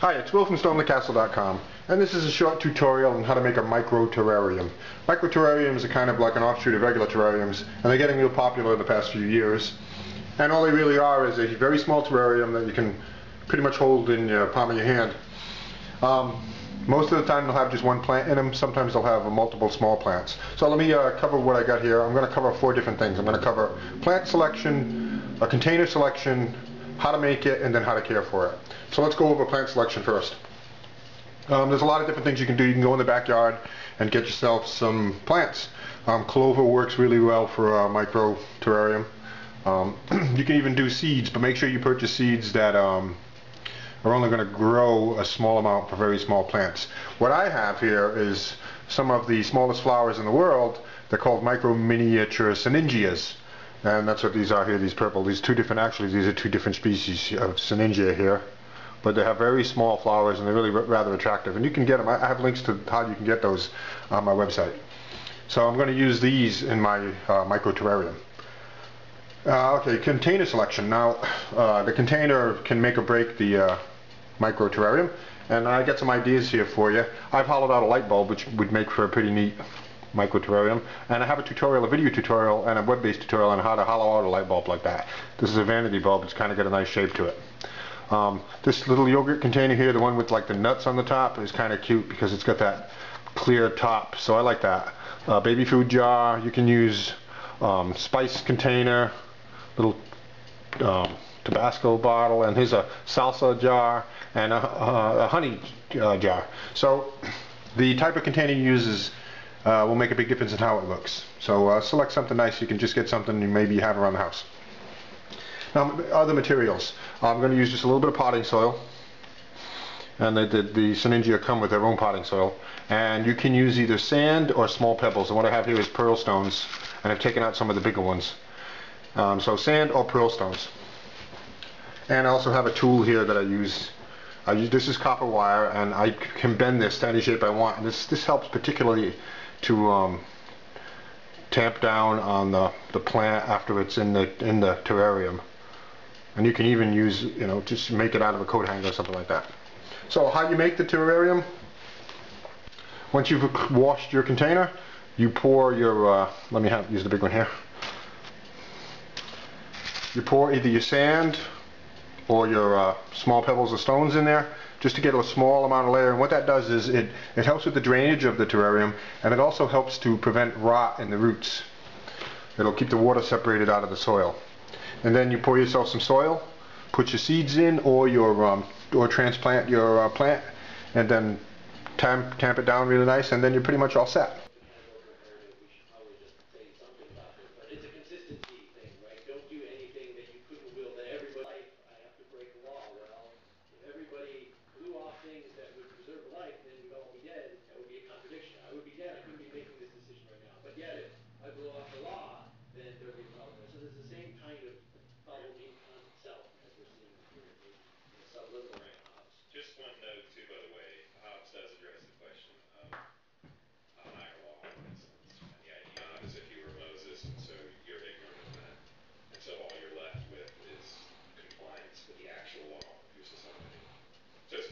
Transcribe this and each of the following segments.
Hi, it's Will from stormthecastle.com, and this is a short tutorial on how to make a micro terrarium. Micro terrariums are kind of like an offshoot of regular terrariums, and they're getting real popular in the past few years. And all they really are is a very small terrarium that you can pretty much hold in your palm of your hand. Most of the time they'll have just one plant in them. Sometimes they'll have multiple small plants. So let me cover what I got here. I'm going to cover 4 different things. I'm going to cover plant selection, a container selection, how to make it, and then how to care for it. So let's go over plant selection first. There's a lot of different things you can do. You can go in the backyard and get yourself some plants. Clover works really well for a micro terrarium. You can even do seeds, but make sure you purchase seeds that are only going to grow a small amount for very small plants. What I have here is some of the smallest flowers in the world. They're called micro miniature sinningias. And that's what these are here, these purple. These are 2 different species of sinningia here. But they have very small flowers and they're really rather attractive. And you can get them. I have links to how you can get those on my website. So I'm going to use these in my micro terrarium. Okay, container selection. Now, the container can make or break the micro terrarium. And I got some ideas here for you. I've hollowed out a light bulb, which would make for a pretty neat micro terrarium, and I have a video tutorial and a web-based tutorial on how to hollow out a light bulb like that. This is a vanity bulb. It's kind of got a nice shape to it. This little yogurt container here, the one with like the nuts on the top, is kind of cute because it's got that clear top, so I like that. Baby food jar. You can use spice container, little Tabasco bottle, and here's a salsa jar and a honey jar. So the type of container you use will make a big difference in how it looks. So select something nice. You can just get something you maybe have around the house. Now, other materials. I'm going to use just a little bit of potting soil, and the sinningia come with their own potting soil. And you can use either sand or small pebbles. And what I have here is pearl stones, and I've taken out some of the bigger ones. So sand or pearl stones. And I also have a tool here that I use. This is copper wire, and I can bend this to any shape I want. And this helps particularly to tamp down on the plant after it's in the terrarium. And you can even use, just make it out of a coat hanger or something like that. So how you make the terrarium? Once you've washed your container, you pour your, use the big one here. You pour either your sand or your small pebbles or stones in there, just to get a small amount of layer. And what that does is it helps with the drainage of the terrarium, and it also helps to prevent rot in the roots. It'll keep the water separated out of the soil. And then you pour yourself some soil, put your seeds in, or transplant your plant, and then tamp it down really nice, and then you're pretty much all set.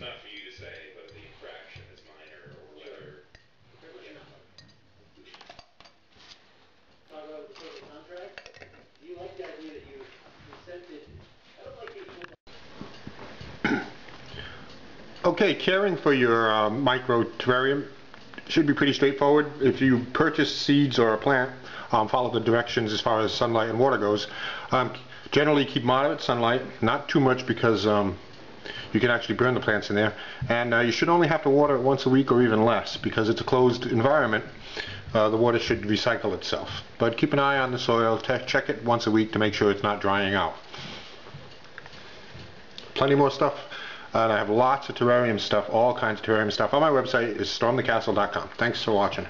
Not for you to say whether the infraction is minor or whether. Talk about the social contract. Do you like the idea that you consented? I don't like it. Okay, caring for your micro terrarium should be pretty straightforward. If you purchase seeds or a plant, follow the directions as far as sunlight and water goes. Generally keep moderate sunlight, not too much because you can actually burn the plants in there, and you should only have to water it once a week or even less because it's a closed environment. The water should recycle itself, but keep an eye on the soil. Check it once a week to make sure it's not drying out. Plenty more stuff, and I have lots of terrarium stuff, all kinds of terrarium stuff on my website is stormthecastle.com. Thanks for watching.